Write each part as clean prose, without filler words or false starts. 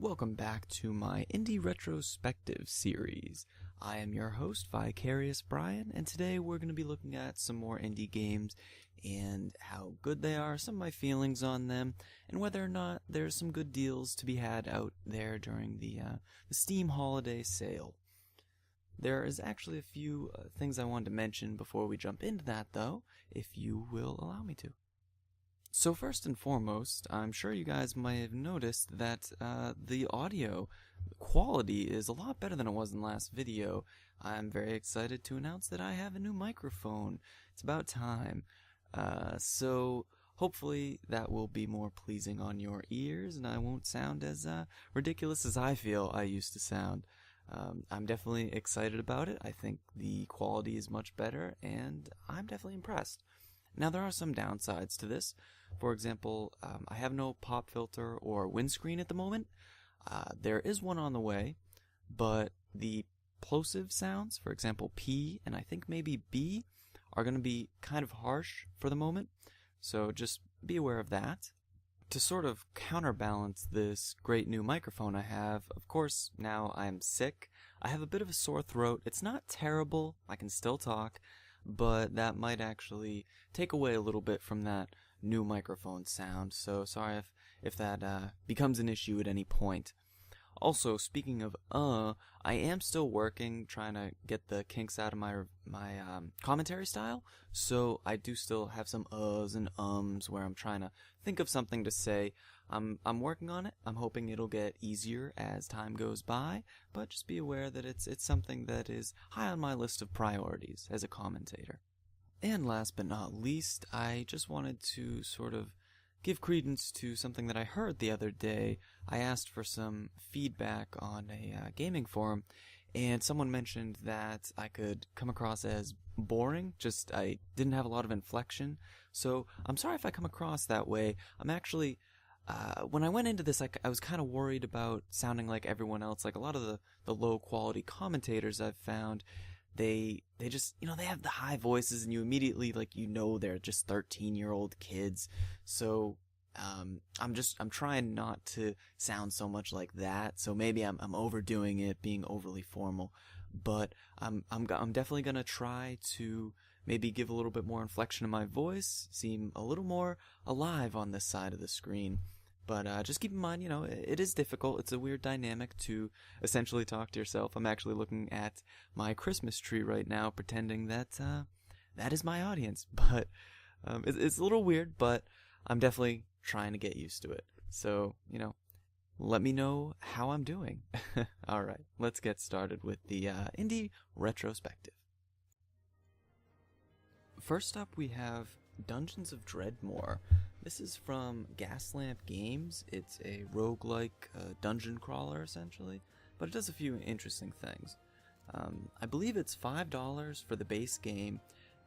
Welcome back to my Indie Retrospective series. I am your host, Vicarious Brian, and today we're going to be looking at some more indie games and how good they are, some of my feelings on them, and whether or not there's some good deals to be had out there during the Steam holiday sale. There is actually a few things I wanted to mention before we jump into that, though, if you will allow me to. So first and foremost, I'm sure you guys might have noticed that the audio quality is a lot better than it was in the last video. I'm very excited to announce that I have a new microphone. It's about time. So hopefully that will be more pleasing on your ears and I won't sound as ridiculous as I feel I used to sound. I'm definitely excited about it. I think the quality is much better and I'm definitely impressed. Now there are some downsides to this. For example, I have no pop filter or windscreen at the moment. There is one on the way, but the plosive sounds, for example P and I think maybe B, are going to be kind of harsh for the moment, so just be aware of that. To sort of counterbalance this great new microphone I have, of course, now I'm sick. I have a bit of a sore throat. It's not terrible, I can still talk, but that might actually take away a little bit from that new microphone sound, so sorry if that becomes an issue at any point. Also, speaking of I am still working, trying to get the kinks out of my commentary style, so I do still have some uhs and ums where I'm trying to think of something to say. I'm working on it. I'm hoping it'll get easier as time goes by, but just be aware that it's something that is high on my list of priorities as a commentator. And last but not least, I just wanted to sort of give credence to something that I heard the other day. I asked for some feedback on a gaming forum, and someone mentioned that I could come across as boring, just I didn't have a lot of inflection. So I'm sorry if I come across that way. I'm actually, when I went into this, I was kind of worried about sounding like everyone else. Like a lot of the low quality commentators I've found, they just, they have the high voices and you immediately, they're just 13-year-old kids. So, I'm trying not to sound so much like that. So maybe I'm overdoing it, being overly formal, but I'm definitely gonna try to maybe give a little bit more inflection in my voice, seem a little more alive on this side of the screen. But just keep in mind, it is difficult. It's a weird dynamic to essentially talk to yourself. I'm actually looking at my Christmas tree right now, pretending that that is my audience. But it's a little weird, but I'm definitely trying to get used to it. So, let me know how I'm doing. All right, let's get started with the Indie Retrospective. First up, we have Dungeons of Dredmor. This is from Gaslamp Games. It's a roguelike dungeon crawler, essentially, but it does a few interesting things. I believe it's $5 for the base game,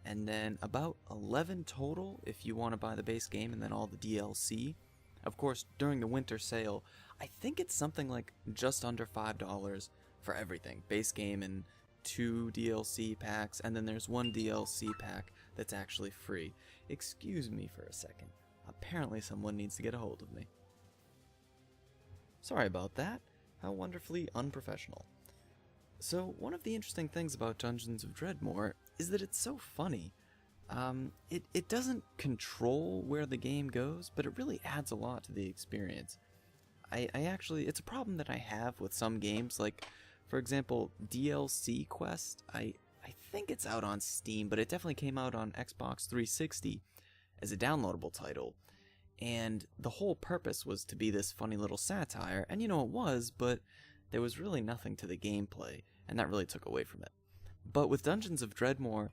and then about $11 total if you want to buy the base game and then all the DLC. Of course, during the winter sale, I think it's something like just under $5 for everything. Base game and 2 DLC packs, and then there's 1 DLC pack that's actually free. Excuse me for a second. Apparently someone needs to get a hold of me. Sorry about that. How wonderfully unprofessional. So, one of the interesting things about Dungeons of Dredmor is that it's so funny. It doesn't control where the game goes, but it really adds a lot to the experience. I actually, it's a problem that I have with some games, like, for example, DLC Quest. I think it's out on Steam, but it definitely came out on Xbox 360 as a downloadable title. And the whole purpose was to be this funny little satire, and it was, but there was really nothing to the gameplay, and that really took away from it. But with Dungeons of Dredmor,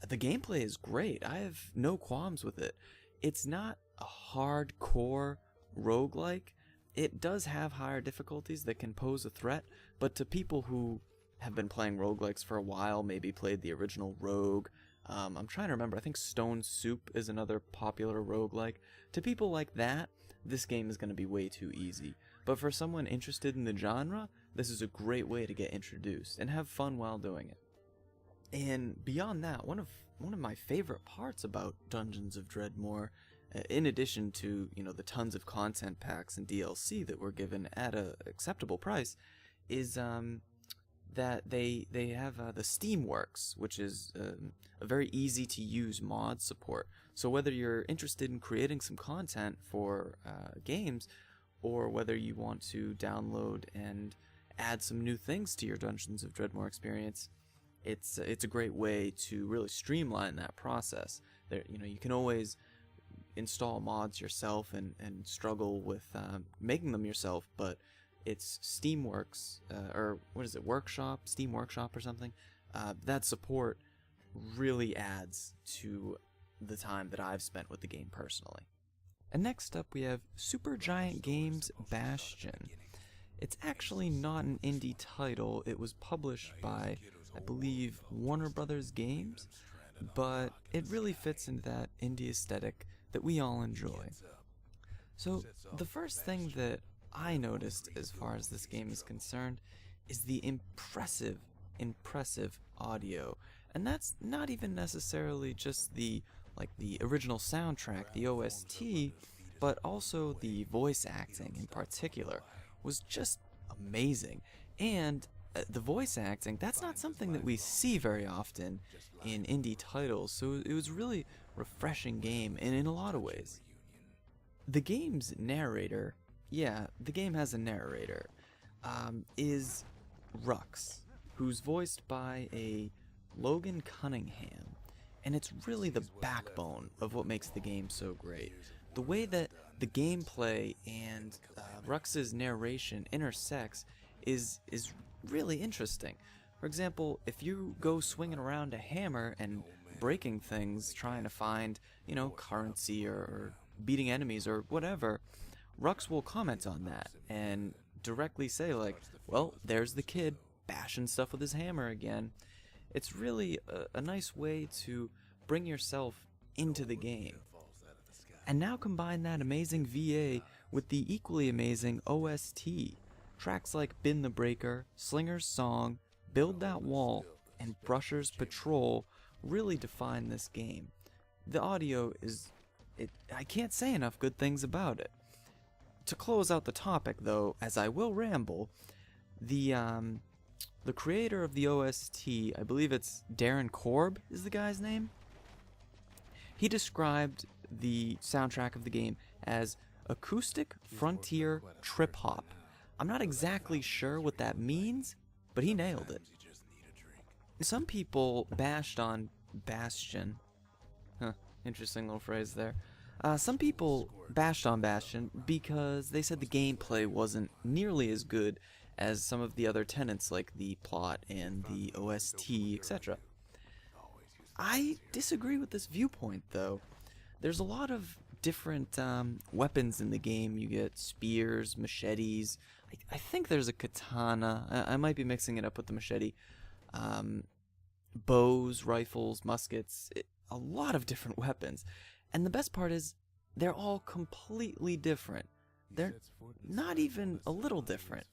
the gameplay is great. I have no qualms with it. It's not a hardcore roguelike. It does have higher difficulties that can pose a threat, but to people who have been playing roguelikes for a while, maybe played the original Rogue, I'm trying to remember, I think Stone Soup is another popular roguelike. To people like that, this game is going to be way too easy. But for someone interested in the genre, this is a great way to get introduced and have fun while doing it. And beyond that, one of my favorite parts about Dungeons of Dredmor in addition to, the tons of content packs and DLC that were given at a acceptable price, is that they have the Steamworks, which is a very easy to use mod support. So whether you're interested in creating some content for games, or whether you want to download and add some new things to your Dungeons of Dredmor experience, it's a great way to really streamline that process. You can always install mods yourself and struggle with making them yourself, but it's Steamworks, or what is it, Steam Workshop or something, that support really adds to the time that I've spent with the game personally. And next up we have Supergiant Games' Bastion. It's actually not an indie title. It was published by, I believe, Warner Brothers Games, but it really fits into that indie aesthetic that we all enjoy. So the first thing that I noticed as far as this game is concerned is the impressive audio. And that's not even necessarily just the original soundtrack, the OST, but also the voice acting in particular was just amazing. And the voice acting, that's not something that we see very often in indie titles, so it was really refreshing game, and in a lot of ways. The game's narrator, the game has a narrator, is Rux, who's voiced by a Logan Cunningham, and it's really the backbone of what makes the game so great. The way that the gameplay and Rux's narration intersects is really interesting. For example, if you go swinging around a hammer and breaking things, trying to find, currency or beating enemies or whatever, Rux will comment on that and directly say well, there's the kid bashing stuff with his hammer again. It's really a nice way to bring yourself into the game. And now combine that amazing VA with the equally amazing OST. Tracks like Bin the Breaker, Slinger's Song, Build That Wall, and Brusher's Patrol really define this game. The audio I can't say enough good things about it. To close out the topic though, as I will ramble, the creator of the OST, I believe it's Darren Korb is the guy's name, he described the soundtrack of the game as acoustic frontier trip hop. I'm not exactly sure what that means, but he nailed it. Some people bashed on Bastion. Interesting little phrase there. Some people bashed on Bastion because they said the gameplay wasn't nearly as good as some of the other tenets like the plot and the OST, etc. I disagree with this viewpoint though. There's a lot of different weapons in the game. You get spears, machetes. I think there's a katana. I might be mixing it up with the machete. Bows, rifles, muskets. A lot of different weapons. And the best part is, they're all completely different. They're not even a little different.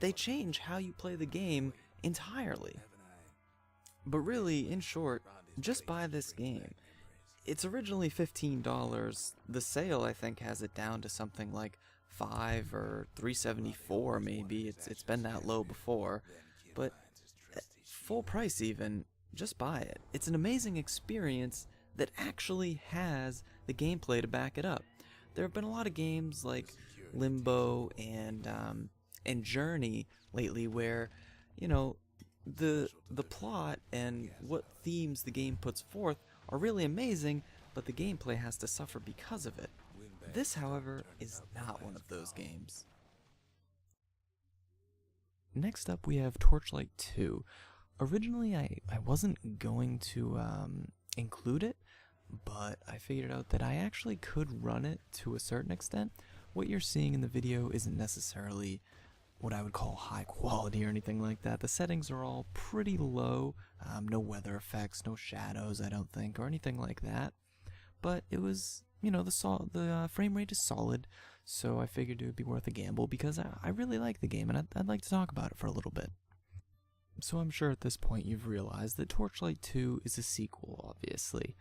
They change how you play the game entirely. But really, in short, just buy this game. It's originally $15. The sale, I think, has it down to something like $5 or $3.74 maybe. It's been that low before. But full price even, just buy it. It's an amazing experience that actually has the gameplay to back it up. There have been a lot of games like Limbo and Journey lately where, the plot and what themes the game puts forth are really amazing, but the gameplay has to suffer because of it. This, however, is not one of those games. Next up we have Torchlight II. Originally I wasn't going to include it, but I figured out that I actually could run it to a certain extent. What you're seeing in the video isn't necessarily what I would call high quality or anything like that. The settings are all pretty low, no weather effects, no shadows I don't think, or anything like that. But it was, the frame rate is solid, so I figured it would be worth a gamble because I really like the game and I'd like to talk about it for a little bit. So I'm sure at this point you've realized that Torchlight 2 is a sequel, obviously.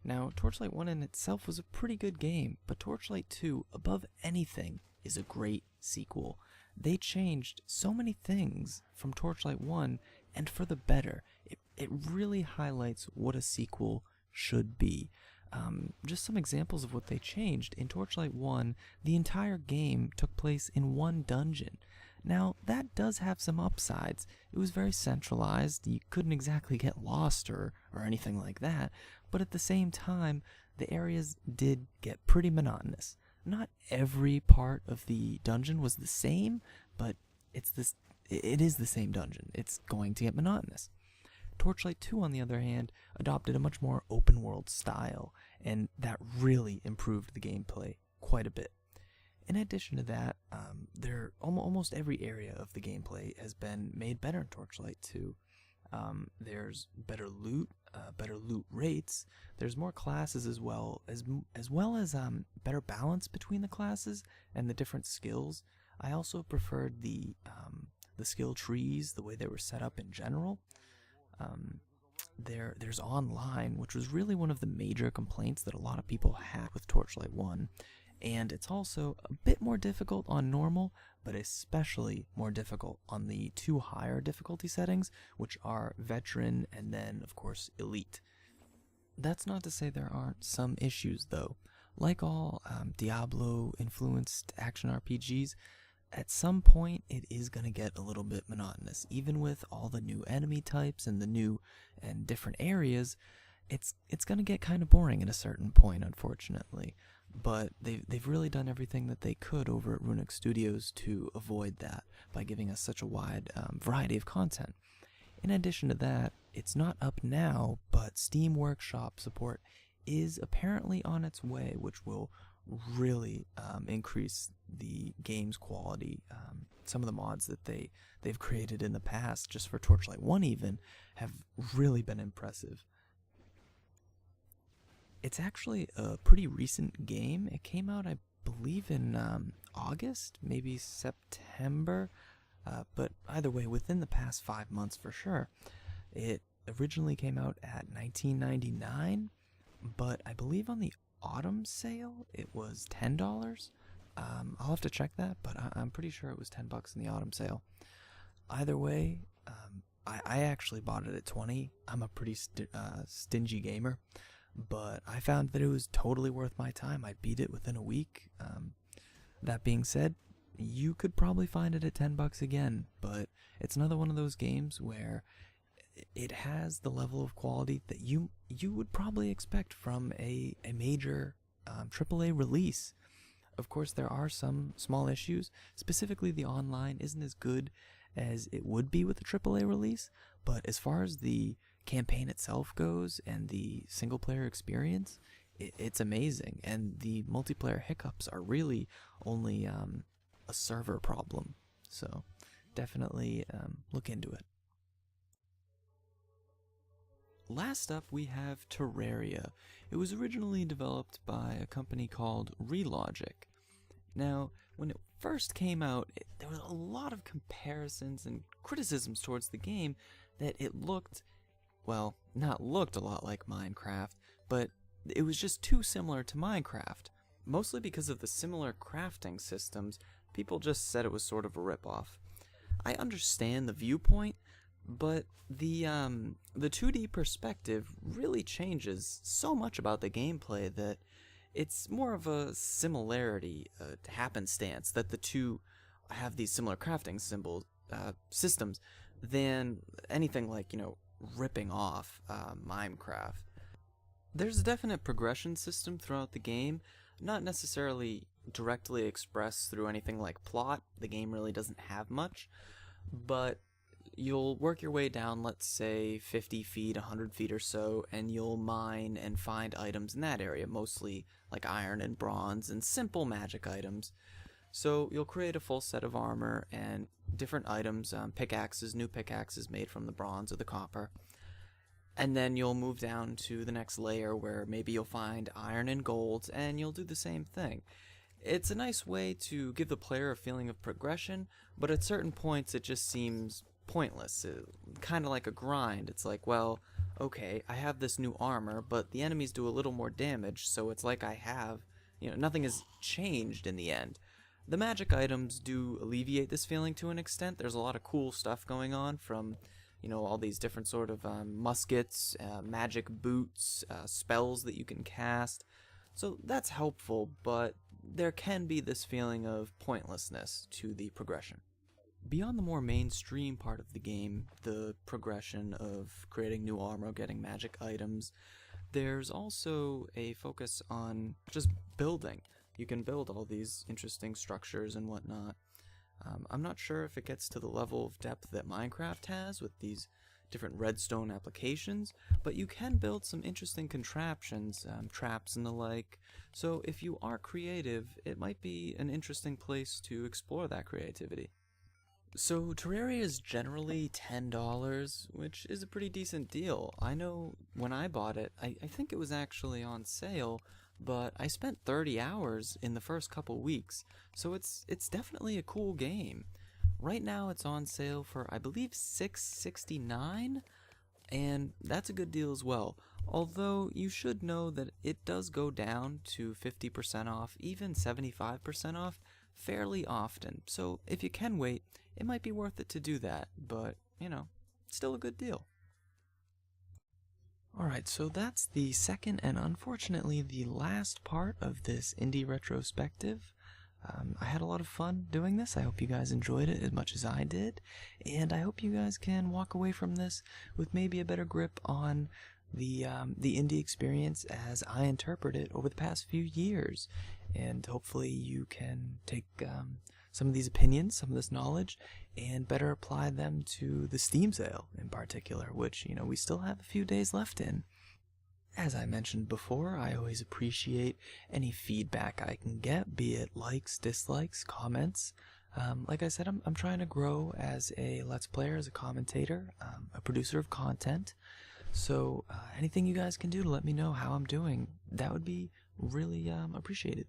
Now, Torchlight 1 in itself was a pretty good game, but Torchlight 2, above anything, is a great sequel. They changed so many things from Torchlight 1, and for the better. It really highlights what a sequel should be. Just some examples of what they changed. In Torchlight 1, the entire game took place in one dungeon. Now, that does have some upsides. It was very centralized. You couldn't exactly get lost or anything like that. But at the same time, the areas did get pretty monotonous. Not every part of the dungeon was the same, but it is the same dungeon. It's going to get monotonous. Torchlight 2, on the other hand, adopted a much more open-world style, and that really improved the gameplay quite a bit. In addition to that, almost every area of the gameplay has been made better in Torchlight 2. There's better loot rates. There's more classes as well as better balance between the classes and the different skills. I also preferred the skill trees, the way they were set up in general. There's online, which was really one of the major complaints that a lot of people had with Torchlight 1. And it's also a bit more difficult on normal, but especially more difficult on the 2 higher difficulty settings, which are veteran and then, of course, elite. That's not to say there aren't some issues, though. Like all Diablo-influenced action RPGs, at some point it is going to get a little bit monotonous. Even with all the new enemy types and the new and different areas, it's going to get kind of boring at a certain point, unfortunately. But they've really done everything that they could over at Runic Studios to avoid that by giving us such a wide variety of content. In addition to that, it's not up now, but Steam Workshop support is apparently on its way, which will really increase the game's quality. Some of the mods that they've created in the past, just for Torchlight 1 even, have really been impressive. It's actually a pretty recent game. It came out, I believe, in August, maybe September, but either way, within the past 5 months for sure. It originally came out at $19.99, but I believe on the autumn sale it was $10. I'll have to check that, but I'm pretty sure it was $10 in the autumn sale. Either way, I actually bought it at $20. I'm a pretty stingy gamer. But I found that it was totally worth my time. I beat it within a week. That being said, you could probably find it at $10 again, but it's another one of those games where it has the level of quality that you would probably expect from a major AAA release. Of course, there are some small issues. Specifically, the online isn't as good as it would be with a AAA release, but as far as the campaign itself goes and the single player experience, it's amazing, and the multiplayer hiccups are really only a server problem, so definitely look into it. Last up we have Terraria. It was originally developed by a company called Relogic. Now, when it first came out, there was a lot of comparisons and criticisms towards the game that it looked, well, not looked a lot like Minecraft, but it was just too similar to Minecraft. Mostly because of the similar crafting systems, people just said it was sort of a ripoff. I understand the viewpoint, but the 2D perspective really changes so much about the gameplay that it's more of a similarity, a happenstance, that the two have these similar crafting systems than anything like, ripping off Minecraft. There's a definite progression system throughout the game, not necessarily directly expressed through anything like plot. The game really doesn't have much, but you'll work your way down, let's say 50 feet, 100 feet or so, and you'll mine and find items in that area, mostly like iron and bronze and simple magic items. So you'll create a full set of armor and different items, pickaxes, new pickaxes made from the bronze or the copper. And then you'll move down to the next layer where maybe you'll find iron and gold, and you'll do the same thing. It's a nice way to give the player a feeling of progression, but at certain points it just seems pointless, kind of like a grind. It's like, well, okay, I have this new armor, but the enemies do a little more damage, so it's like I have, nothing has changed in the end. The magic items do alleviate this feeling to an extent. There's a lot of cool stuff going on from, all these different sort of muskets, magic boots, spells that you can cast. So that's helpful, but there can be this feeling of pointlessness to the progression. Beyond the more mainstream part of the game, the progression of creating new armor, getting magic items, there's also a focus on just building. You can build all these interesting structures and whatnot. I'm not sure if it gets to the level of depth that Minecraft has with these different redstone applications, but you can build some interesting contraptions, traps and the like. So if you are creative, it might be an interesting place to explore that creativity. So Terraria is generally $10, which is a pretty decent deal. I know when I bought it, I think it was actually on sale, but I spent 30 hours in the first couple weeks, so it's definitely a cool game. Right now it's on sale for, I believe, $6.69, and that's a good deal as well. Although you should know that it does go down to 50% off, even 75% off, fairly often. So if you can wait, it might be worth it to do that, but, still a good deal. Alright, so that's the second and unfortunately the last part of this indie retrospective. I had a lot of fun doing this. I hope you guys enjoyed it as much as I did, and I hope you guys can walk away from this with maybe a better grip on the indie experience as I interpret it over the past few years, and hopefully you can take some of these opinions, some of this knowledge, and better apply them to the Steam sale in particular, which, we still have a few days left in. As I mentioned before, I always appreciate any feedback I can get, be it likes, dislikes, comments. Like I said, I'm trying to grow as a Let's Player, as a commentator, a producer of content. So anything you guys can do to let me know how I'm doing, that would be really appreciated.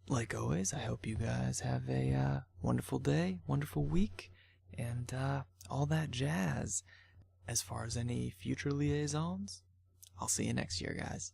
Like always, I hope you guys have a wonderful day, wonderful week, and all that jazz. As far as any future liaisons, I'll see you next year, guys.